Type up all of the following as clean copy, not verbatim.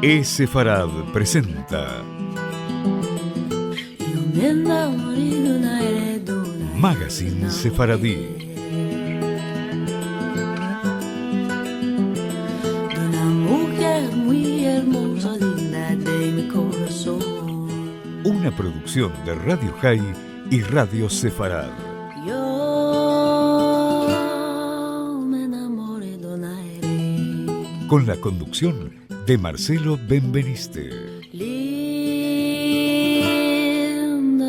Sefarad presenta Magazine Sefaradí. Una producción de Radio High y Radio Sefarad. Con la conducción de Marcelo Benveniste. Linda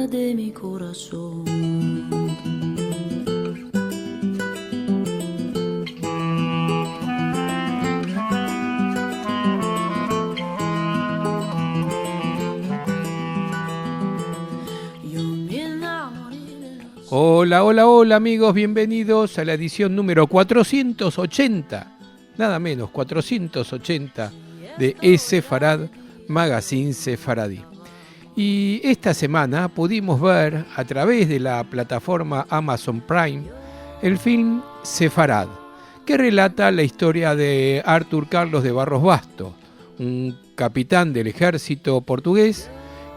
de mi corazón. Hola amigos, bienvenidos a la edición número 480, nada menos, 480 de Sefarad Magazine Sefaradí. Y esta semana pudimos ver a través de la plataforma Amazon Prime el film Sefarad, que relata la historia de Arthur Carlos de Barros Basto, un capitán del ejército portugués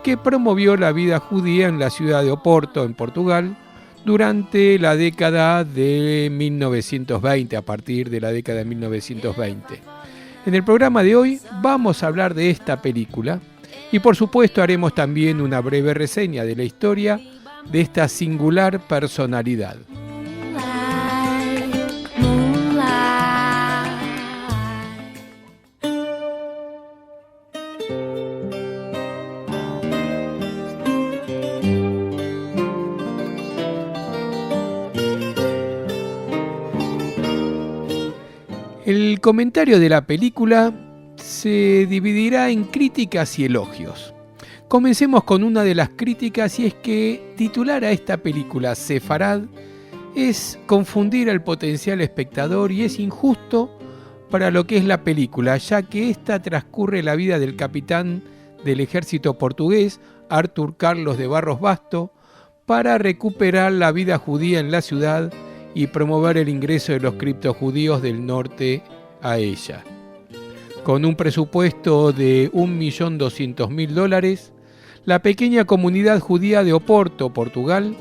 que promovió la vida judía en la ciudad de Oporto, en Portugal, durante la década de 1920, a partir de la década de 1920. En el programa de hoy vamos a hablar de esta película y por supuesto haremos también una breve reseña de la historia de esta singular personalidad. El comentario de la película se dividirá en críticas y elogios. Comencemos con una de las críticas, y es que titular a esta película Sefarad es confundir al potencial espectador y es injusto para lo que es la película, ya que esta transcurre la vida del capitán del ejército portugués, Arthur Carlos de Barros Basto, para recuperar la vida judía en la ciudad y promover el ingreso de los criptojudíos del norte a ella. Con un presupuesto de $1.200.000, la pequeña comunidad judía de Oporto, Portugal,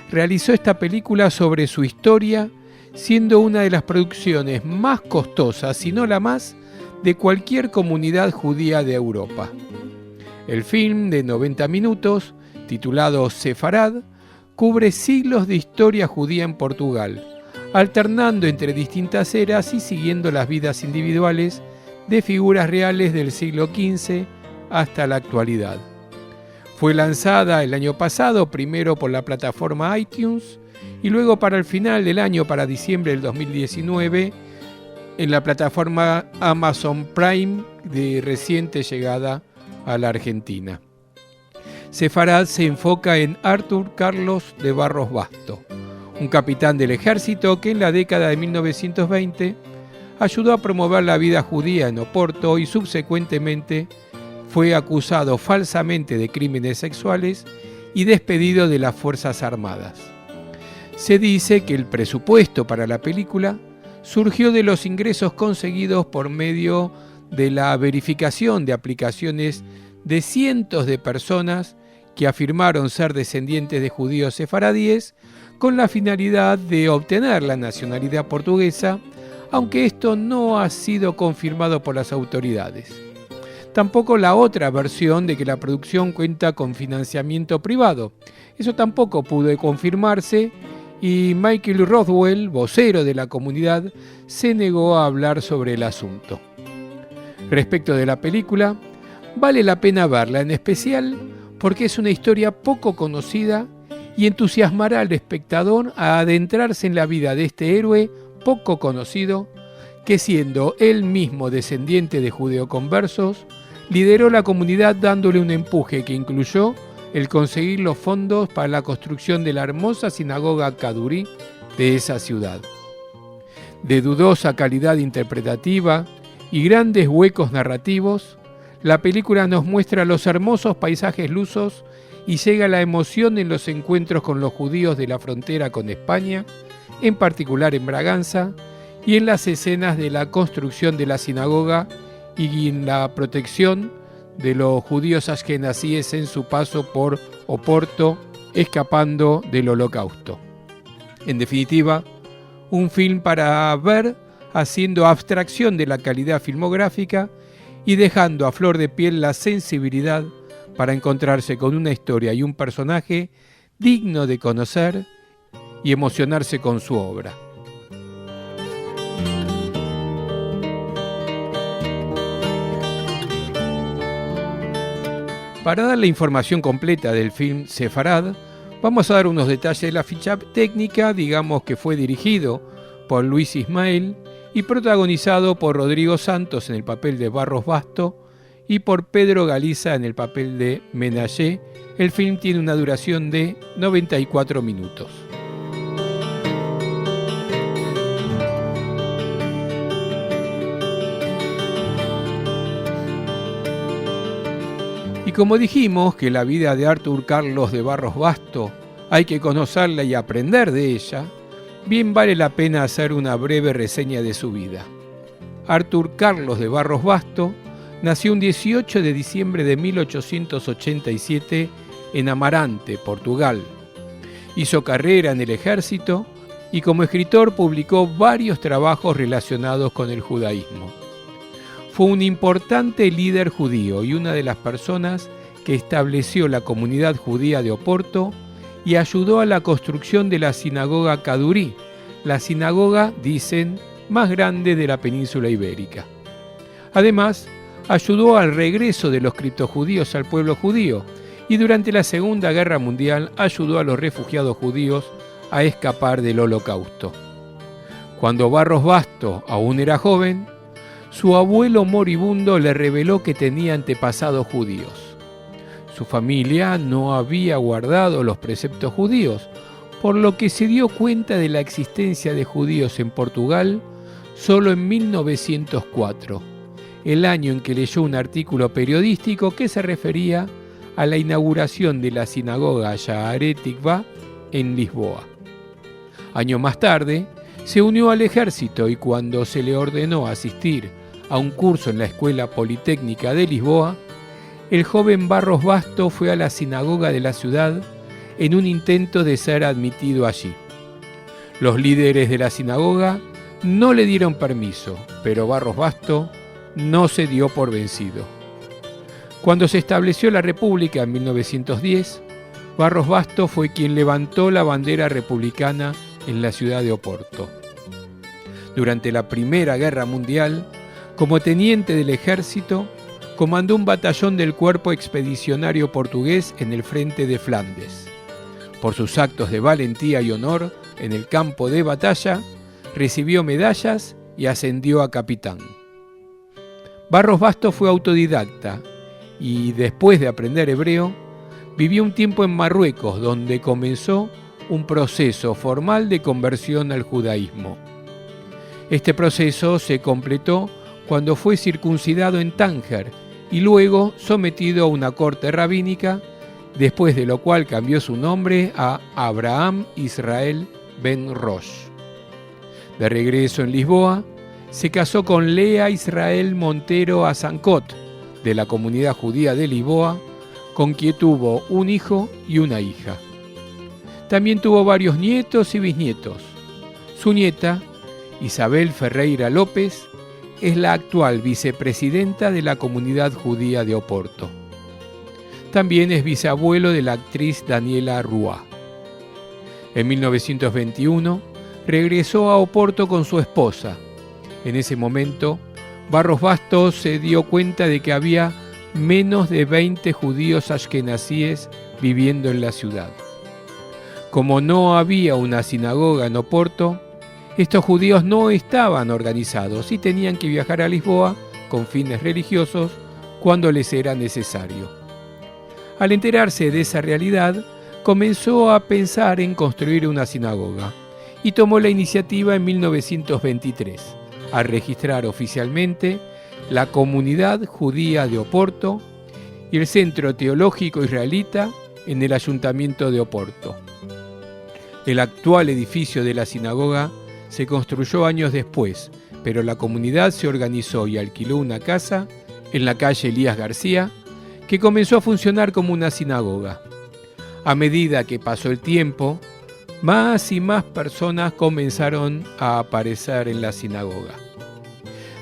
realizó esta película sobre su historia, siendo una de las producciones más costosas, si no la más, de cualquier comunidad judía de Europa. El film, de 90 minutos, titulado Sefarad, cubre siglos de historia judía en Portugal, alternando entre distintas eras y siguiendo las vidas individuales de figuras reales del siglo XV hasta la actualidad. Fue lanzada el año pasado, primero por la plataforma iTunes y luego para el final del año, para diciembre del 2019, en la plataforma Amazon Prime, de reciente llegada a la Argentina. Sefarad se enfoca en Arthur Carlos de Barros Basto, un capitán del ejército que en la década de 1920 ayudó a promover la vida judía en Oporto y subsecuentemente fue acusado falsamente de crímenes sexuales y despedido de las Fuerzas Armadas. Se dice que el presupuesto para la película surgió de los ingresos conseguidos por medio de la verificación de aplicaciones de cientos de personas que afirmaron ser descendientes de judíos sefaradíes con la finalidad de obtener la nacionalidad portuguesa, aunque esto no ha sido confirmado por las autoridades. Tampoco la otra versión de que la producción cuenta con financiamiento privado. Eso tampoco pudo confirmarse y Michael Rothwell, vocero de la comunidad, se negó a hablar sobre el asunto. Respecto de la película, vale la pena verla, en especial porque es una historia poco conocida y entusiasmará al espectador a adentrarse en la vida de este héroe poco conocido que, siendo él mismo descendiente de judeoconversos, lideró la comunidad dándole un empuje que incluyó el conseguir los fondos para la construcción de la hermosa sinagoga Kadurí de esa ciudad. De dudosa calidad interpretativa y grandes huecos narrativos, la película nos muestra los hermosos paisajes lusos y llega la emoción en los encuentros con los judíos de la frontera con España, en particular en Braganza, y en las escenas de la construcción de la sinagoga y en la protección de los judíos ashkenazíes en su paso por Oporto, escapando del Holocausto. En definitiva, un film para ver haciendo abstracción de la calidad filmográfica y dejando a flor de piel la sensibilidad para encontrarse con una historia y un personaje digno de conocer y emocionarse con su obra. Para dar la información completa del film Sefarad, vamos a dar unos detalles de la ficha técnica. Digamos que fue dirigido por Luis Ismael y protagonizado por Rodrigo Santos en el papel de Barros Basto y por Pedro Galiza en el papel de Menayé. El film tiene una duración de 94 minutos. Y como dijimos que la vida de Artur Carlos de Barros Basto hay que conocerla y aprender de ella, bien vale la pena hacer una breve reseña de su vida. Artur Carlos de Barros Basto nació un 18 de diciembre de 1887 en Amarante, Portugal. Hizo carrera en el ejército y como escritor publicó varios trabajos relacionados con el judaísmo. Fue un importante líder judío y una de las personas que estableció la comunidad judía de Oporto y ayudó a la construcción de la sinagoga Cadurí, la sinagoga, dicen, más grande de la península ibérica. Además, ayudó al regreso de los criptojudíos al pueblo judío y durante la Segunda Guerra Mundial ayudó a los refugiados judíos a escapar del Holocausto. Cuando Barros Basto aún era joven, su abuelo moribundo le reveló que tenía antepasados judíos. Su familia no había guardado los preceptos judíos, por lo que se dio cuenta de la existencia de judíos en Portugal solo en 1904, el año en que leyó un artículo periodístico que se refería a la inauguración de la sinagoga Shaare Tikva en Lisboa. Años más tarde, se unió al ejército y cuando se le ordenó asistir a un curso en la Escuela Politécnica de Lisboa, el joven Barros Basto fue a la sinagoga de la ciudad en un intento de ser admitido allí. Los líderes de la sinagoga no le dieron permiso, pero Barros Basto no se dio por vencido. Cuando se estableció la República en 1910, Barros Basto fue quien levantó la bandera republicana en la ciudad de Oporto. Durante la Primera Guerra Mundial, como teniente del ejército, comandó un batallón del Cuerpo Expedicionario Portugués en el frente de Flandes. Por sus actos de valentía y honor en el campo de batalla, recibió medallas y ascendió a capitán. Barros Basto fue autodidacta y, después de aprender hebreo, vivió un tiempo en Marruecos, donde comenzó un proceso formal de conversión al judaísmo. Este proceso se completó cuando fue circuncidado en Tánger y luego sometido a una corte rabínica, después de lo cual cambió su nombre a Abraham Israel Ben Rosh. De regreso en Lisboa, se casó con Lea Israel Montero Azancot, de la comunidad judía de Lisboa, con quien tuvo un hijo y una hija. También tuvo varios nietos y bisnietos. Su nieta, Isabel Ferreira López, es la actual vicepresidenta de la comunidad judía de Oporto. También es bisabuelo de la actriz Daniela Rúa. En 1921 regresó a Oporto con su esposa. En ese momento, Barros Basto se dio cuenta de que había menos de 20 judíos ashkenazíes viviendo en la ciudad. Como no había una sinagoga en Oporto, estos judíos no estaban organizados y tenían que viajar a Lisboa con fines religiosos cuando les era necesario. Al enterarse de esa realidad, comenzó a pensar en construir una sinagoga y tomó la iniciativa en 1923, a registrar oficialmente la comunidad judía de Oporto y el Centro Teológico Israelita en el Ayuntamiento de Oporto. El actual edificio de la sinagoga se construyó años después, pero la comunidad se organizó y alquiló una casa en la calle Elías García, que comenzó a funcionar como una sinagoga. A medida que pasó el tiempo, más y más personas comenzaron a aparecer en la sinagoga.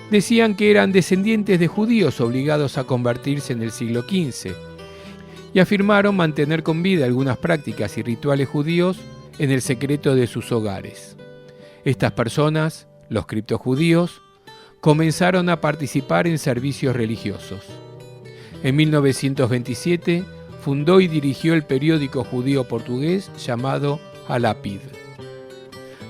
Decían que eran descendientes de judíos obligados a convertirse en el siglo XV y afirmaron mantener con vida algunas prácticas y rituales judíos en el secreto de sus hogares. Estas personas, los criptojudíos, comenzaron a participar en servicios religiosos. En 1927 fundó y dirigió el periódico judío portugués llamado Alápid.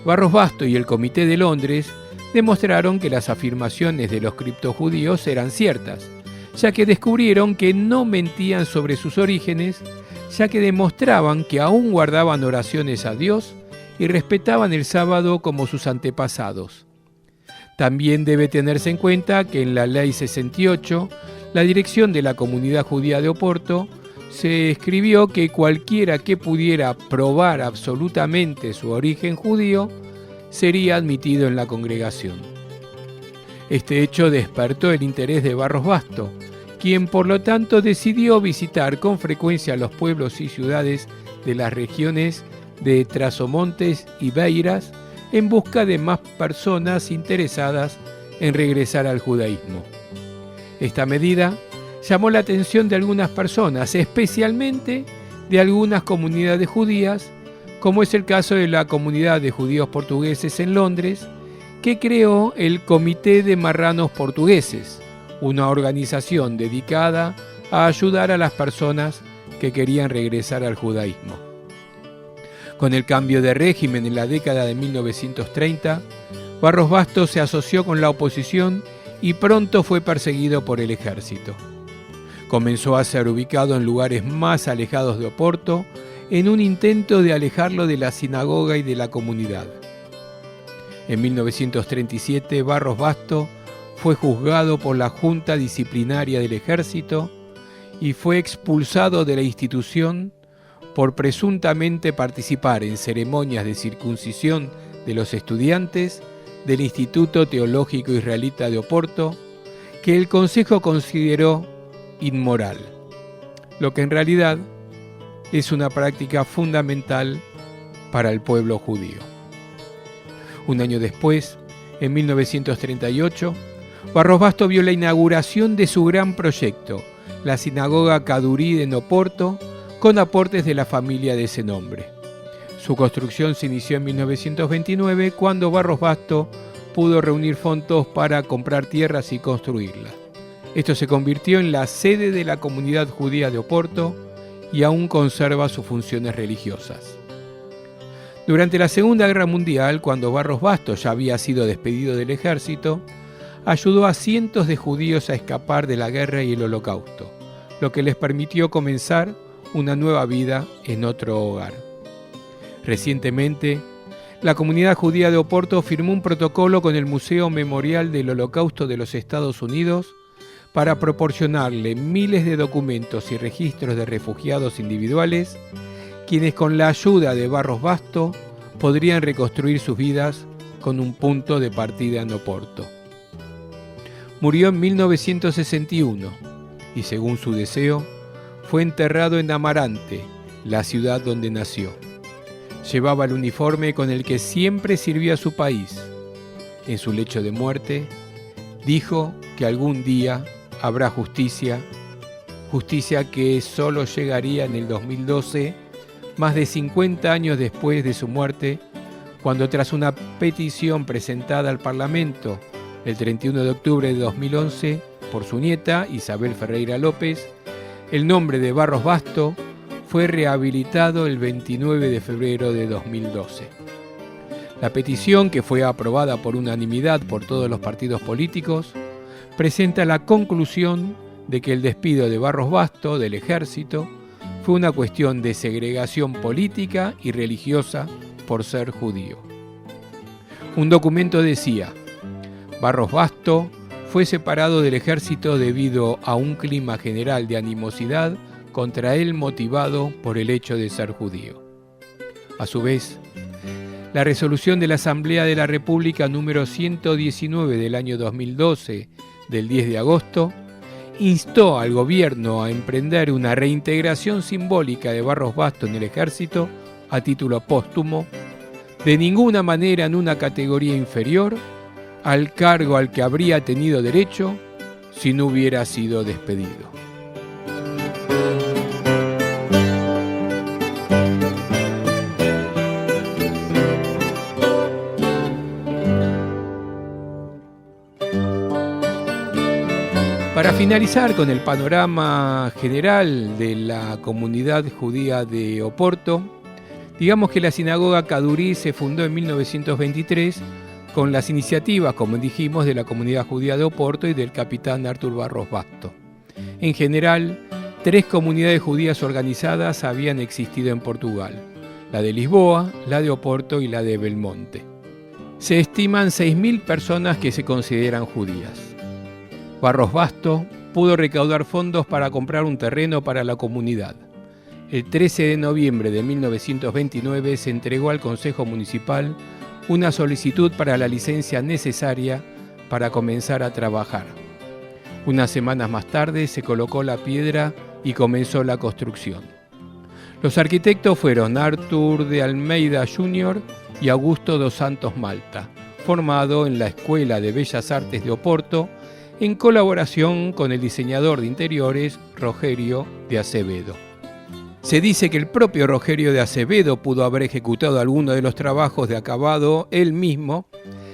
Barros Basto y el Comité de Londres demostraron que las afirmaciones de los criptojudíos eran ciertas, ya que descubrieron que no mentían sobre sus orígenes, ya que demostraban que aún guardaban oraciones a Dios y respetaban el sábado como sus antepasados. También debe tenerse en cuenta que en la Ley 68, la dirección de la comunidad judía de Oporto, se escribió que cualquiera que pudiera probar absolutamente su origen judío sería admitido en la congregación. Este hecho despertó el interés de Barros Basto, quien por lo tanto decidió visitar con frecuencia los pueblos y ciudades de las regiones de Trasomontes y Beiras en busca de más personas interesadas en regresar al judaísmo. Esta medida llamó la atención de algunas personas, especialmente de algunas comunidades judías, como es el caso de la comunidad de judíos portugueses en Londres, que creó el Comité de Marranos Portugueses, una organización dedicada a ayudar a las personas que querían regresar al judaísmo. Con el cambio de régimen en la década de 1930, Barros Basto se asoció con la oposición y pronto fue perseguido por el ejército. Comenzó a ser ubicado en lugares más alejados de Oporto en un intento de alejarlo de la sinagoga y de la comunidad. En 1937, Barros Basto fue juzgado por la Junta Disciplinaria del Ejército y fue expulsado de la institución por presuntamente participar en ceremonias de circuncisión de los estudiantes del Instituto Teológico Israelita de Oporto, que el Consejo consideró inmoral, lo que en realidad es una práctica fundamental para el pueblo judío. Un año después, en 1938, Barros Basto vio la inauguración de su gran proyecto, la sinagoga Cadurí en Oporto, con aportes de la familia de ese nombre. Su construcción se inició en 1929, cuando Barros Basto pudo reunir fondos para comprar tierras y construirla. Esto se convirtió en la sede de la comunidad judía de Oporto y aún conserva sus funciones religiosas. Durante la Segunda Guerra Mundial, cuando Barros Basto ya había sido despedido del ejército, ayudó a cientos de judíos a escapar de la guerra y el Holocausto, lo que les permitió comenzar una nueva vida en otro hogar. Recientemente, la comunidad judía de Oporto firmó un protocolo con el Museo Memorial del Holocausto de los Estados Unidos para proporcionarle miles de documentos y registros de refugiados individuales, quienes con la ayuda de Barros Basto podrían reconstruir sus vidas con un punto de partida en Oporto. Murió en 1961 y, según su deseo, fue enterrado en Amarante, la ciudad donde nació. Llevaba el uniforme con el que siempre sirvió a su país. En su lecho de muerte, dijo que algún día habrá justicia, justicia que solo llegaría en el 2012, más de 50 años después de su muerte, cuando tras una petición presentada al Parlamento el 31 de octubre de 2011 por su nieta Isabel Ferreira López, el nombre de Barros Basto fue rehabilitado el 29 de febrero de 2012. La petición, que fue aprobada por unanimidad por todos los partidos políticos, presenta la conclusión de que el despido de Barros Basto del ejército fue una cuestión de segregación política y religiosa por ser judío. Un documento decía: Barros Basto fue separado del ejército debido a un clima general de animosidad contra él motivado por el hecho de ser judío. A su vez, La resolución de la Asamblea de la República número 119 del año 2012, del 10 de agosto, instó al gobierno a emprender una reintegración simbólica de Barros Basto en el ejército a título póstumo, de ninguna manera en una categoría inferior al cargo al que habría tenido derecho si no hubiera sido despedido. Para finalizar con el panorama general de la comunidad judía de Oporto, digamos que la sinagoga Cadurí se fundó en 1923 con las iniciativas, como dijimos, de la comunidad judía de Oporto y del capitán Artur Barros Basto. En general, 3 comunidades judías organizadas habían existido en Portugal: la de Lisboa, la de Oporto y la de Belmonte. Se estiman 6.000 personas que se consideran judías. Barros Basto pudo recaudar fondos para comprar un terreno para la comunidad. El 13 de noviembre de 1929 se entregó al Consejo Municipal una solicitud para la licencia necesaria para comenzar a trabajar. Unas semanas más tarde se colocó la piedra y comenzó la construcción. Los arquitectos fueron Artur de Almeida Jr. y Augusto dos Santos Malta, formado en la Escuela de Bellas Artes de Oporto, en colaboración con el diseñador de interiores Rogerio de Acevedo. Se dice que el propio Rogerio de Acevedo pudo haber ejecutado algunos de los trabajos de acabado él mismo,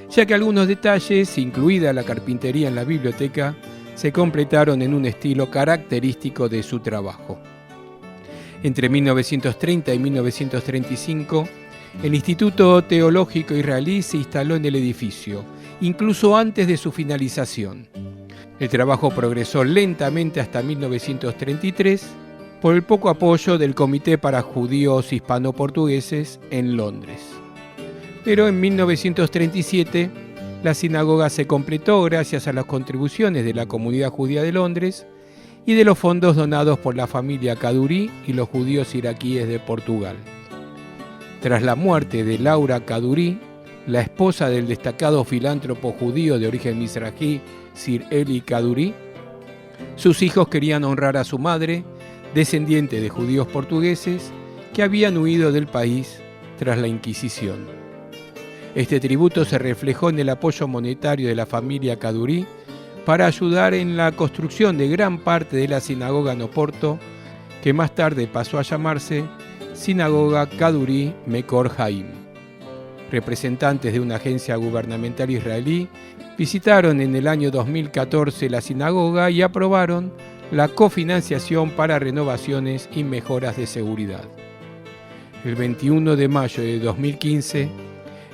ya que algunos detalles, incluida la carpintería en la biblioteca, se completaron en un estilo característico de su trabajo. Entre 1930 y 1935, el Instituto Teológico Israelí se instaló en el edificio, incluso antes de su finalización. El trabajo progresó lentamente hasta 1933 por el poco apoyo del Comité para Judíos Hispano-Portugueses en Londres. Pero en 1937 la sinagoga se completó gracias a las contribuciones de la comunidad judía de Londres y de los fondos donados por la familia Cadurí y los judíos iraquíes de Portugal. Tras la muerte de Laura Cadurí, la esposa del destacado filántropo judío de origen mizrají Sir Eli Cadurí, sus hijos querían honrar a su madre, descendiente de judíos portugueses que habían huido del país tras la Inquisición. Este tributo se reflejó en el apoyo monetario de la familia Cadurí para ayudar en la construcción de gran parte de la sinagoga en Oporto, que más tarde pasó a llamarse Sinagoga Cadurí Mekor Haim. Representantes de una agencia gubernamental israelí visitaron en el año 2014 la sinagoga y aprobaron la cofinanciación para renovaciones y mejoras de seguridad. El 21 de mayo de 2015,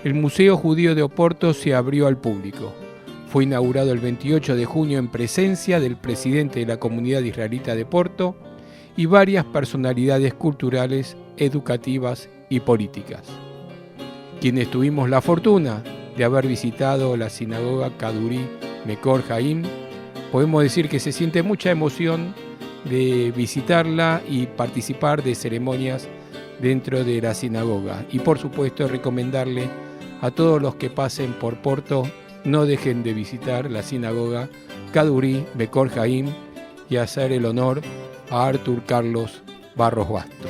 el Museo Judío de Oporto se abrió al público. Fue inaugurado el 28 de junio en presencia del presidente de la comunidad israelita de Oporto y varias personalidades culturales, educativas y políticas. Quienes tuvimos la fortuna de haber visitado la sinagoga Cadurí Mekor Haim, podemos decir que se siente mucha emoción de visitarla y participar de ceremonias dentro de la sinagoga. Y por supuesto recomendarle a todos los que pasen por Porto, no dejen de visitar la sinagoga Cadurí Mekor Haim y hacer el honor a Artur Carlos Barros Basto.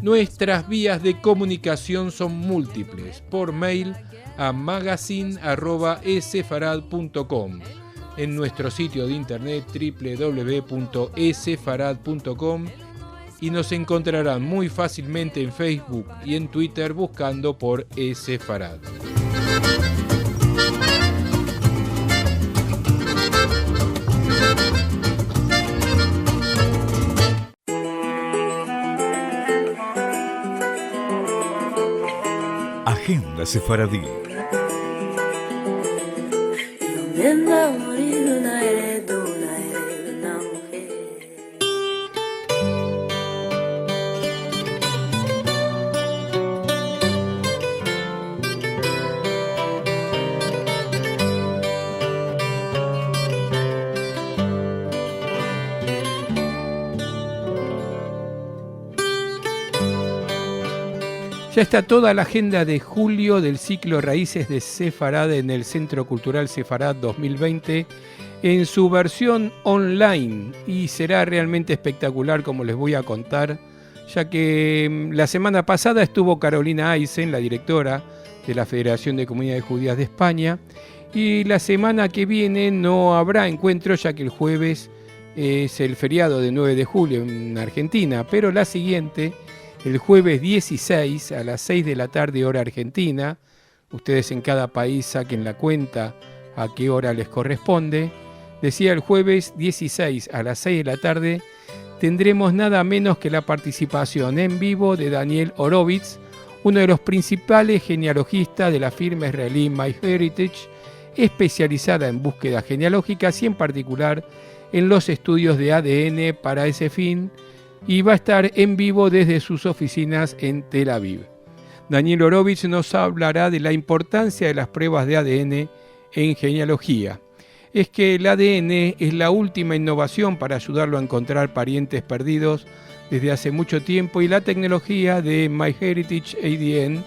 Nuestras vías de comunicación son múltiples. Por mail a magazine@esfarad.com, en nuestro sitio de internet www.esfarad.com, y nos encontrarán muy fácilmente en Facebook y en Twitter buscando por Esfarad. Agenda Sefaradí. Ya está toda la agenda de julio del ciclo Raíces de Sefarad en el Centro Cultural Sefarad 2020 en su versión online, y será realmente espectacular, como les voy a contar, ya que la semana pasada estuvo Carolina Aysen, la directora de la Federación de Comunidades Judías de España, y la semana que viene no habrá encuentro, ya que el jueves es el feriado de 9 de julio en Argentina, pero la siguiente, el jueves 16 a las 6 de la tarde hora argentina, ustedes en cada país saquen la cuenta a qué hora les corresponde, decía el jueves 16 a las 6 de la tarde, tendremos nada menos que la participación en vivo de Daniel Horowitz, uno de los principales genealogistas de la firma israelí MyHeritage, especializada en búsquedas genealógicas y en particular en los estudios de ADN para ese fin, y va a estar en vivo desde sus oficinas en Tel Aviv. Daniel Horowitz nos hablará de la importancia de las pruebas de ADN en genealogía. Es que el ADN es la última innovación para ayudarlo a encontrar parientes perdidos desde hace mucho tiempo, y la tecnología de MyHeritage ADN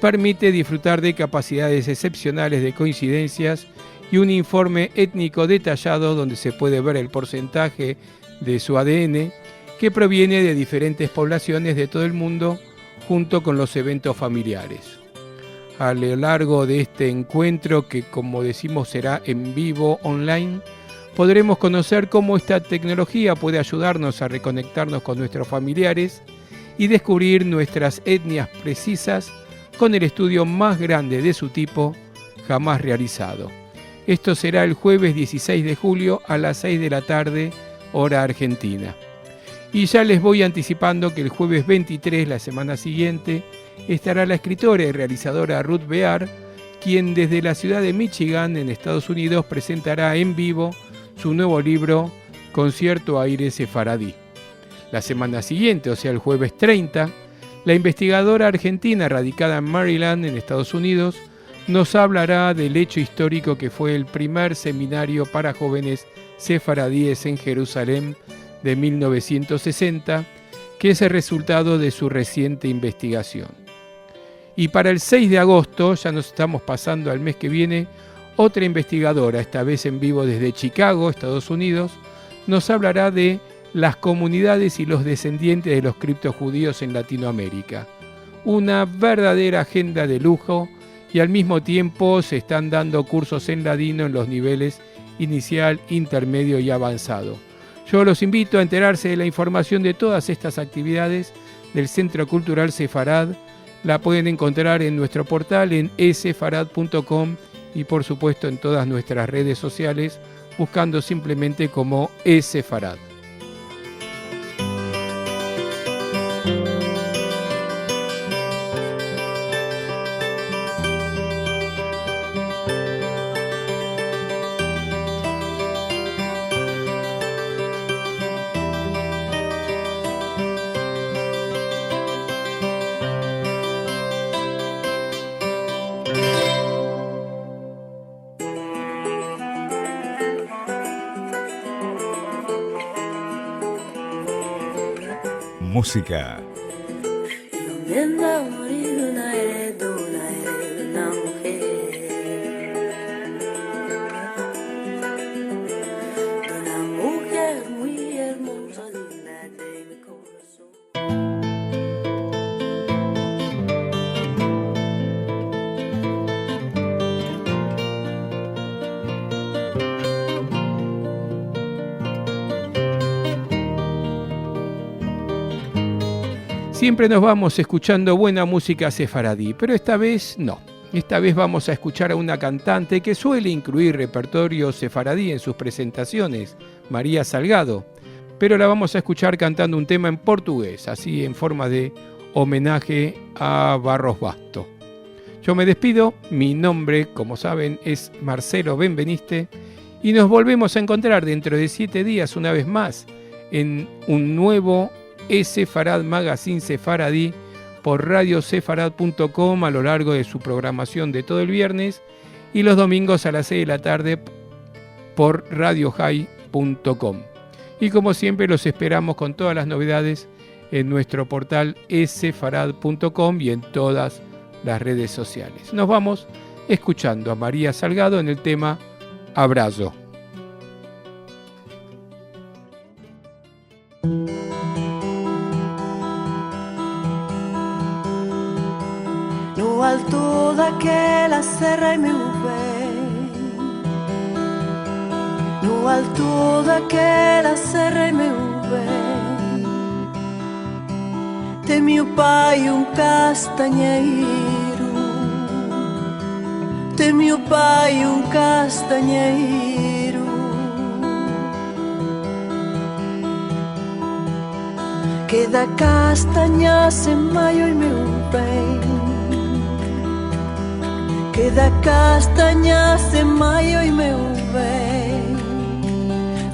permite disfrutar de capacidades excepcionales de coincidencias y un informe étnico detallado donde se puede ver el porcentaje de su ADN que proviene de diferentes poblaciones de todo el mundo, junto con los eventos familiares. A lo largo de este encuentro, que como decimos será en vivo online, podremos conocer cómo esta tecnología puede ayudarnos a reconectarnos con nuestros familiares y descubrir nuestras etnias precisas con el estudio más grande de su tipo jamás realizado. Esto será el jueves 16 de julio a las 6 de la tarde, hora argentina. Y ya les voy anticipando que el jueves 23, la semana siguiente, estará la escritora y realizadora Ruth Bear, quien desde la ciudad de Michigan, en Estados Unidos, presentará en vivo su nuevo libro, Concierto Aire Sefaradí. La semana siguiente, o sea el jueves 30, la investigadora argentina radicada en Maryland, en Estados Unidos, nos hablará del hecho histórico que fue el primer seminario para jóvenes sefaradíes en Jerusalén de 1960, que es el resultado de su reciente investigación. Y para el 6 de agosto, ya nos estamos pasando al mes que viene, otra investigadora, esta vez en vivo desde Chicago, Estados Unidos, nos hablará de las comunidades y los descendientes de los criptojudíos en Latinoamérica. Una verdadera agenda de lujo, y al mismo tiempo se están dando cursos en ladino en los niveles inicial, intermedio y avanzado. Yo los invito a enterarse de la información de todas estas actividades del Centro Cultural Sefarad. La pueden encontrar en nuestro portal en esfarad.com y por supuesto en todas nuestras redes sociales, buscando simplemente como Esfarad. Música. siempre nos vamos escuchando buena música sefaradí, pero esta vez no. Esta vez vamos a escuchar a una cantante que suele incluir repertorio sefaradí en sus presentaciones, María Salgado, pero la vamos a escuchar cantando un tema en portugués, así en forma de homenaje a Barros Basto. Yo me despido, mi nombre, como saben, es Marcelo Benveniste y nos volvemos a encontrar dentro de 7 días una vez más en un nuevo Sefarad Magazine Sefaradí por radiosefarad.com a lo largo de su programación de todo el viernes y los domingos a las 6 de la tarde por radiohai.com. Y como siempre los esperamos con todas las novedades en nuestro portal sefarad.com y en todas las redes sociales. Nos vamos escuchando a María Salgado en el tema Abrazo. No alto daquela serra e meu bem, no alto daquela serra e meu bem, tem meu pai castanheiro, tem meu pai castanheiro, que da castanha se maio e meu bem, que da castanha se maio e meu bem,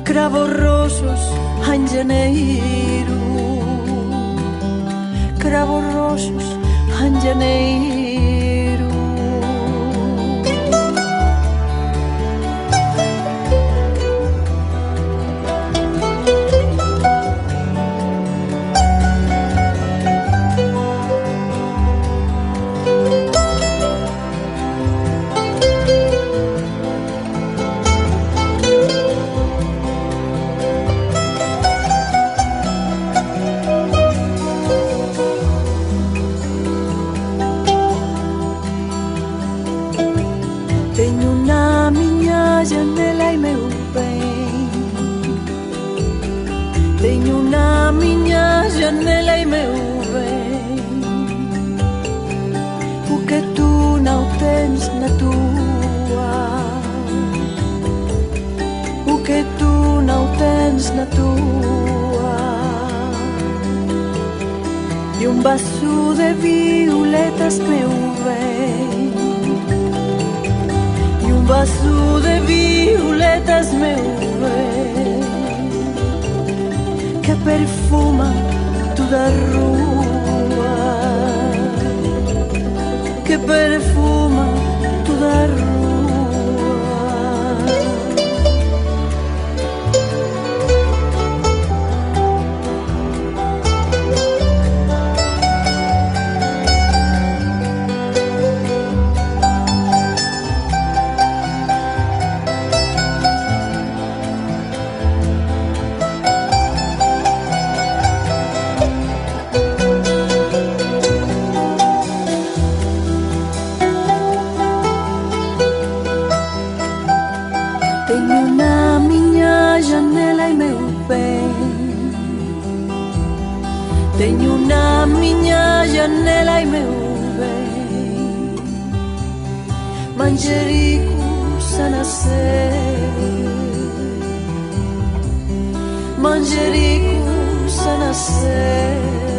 cravos roxos em janeiro, cravos roxos em janeiro. Janela e meu bem, tenho na minha janela e meu bem, o que tu não tens na tua, o que tu não tens na tua, e vaso de violetas meu bem, vaso de violetas, meu bem, que perfuma toda a rua, que perfuma toda a rua. Tenho na minha janela e meu bem, manjericos a nascer, manjericos a nascer.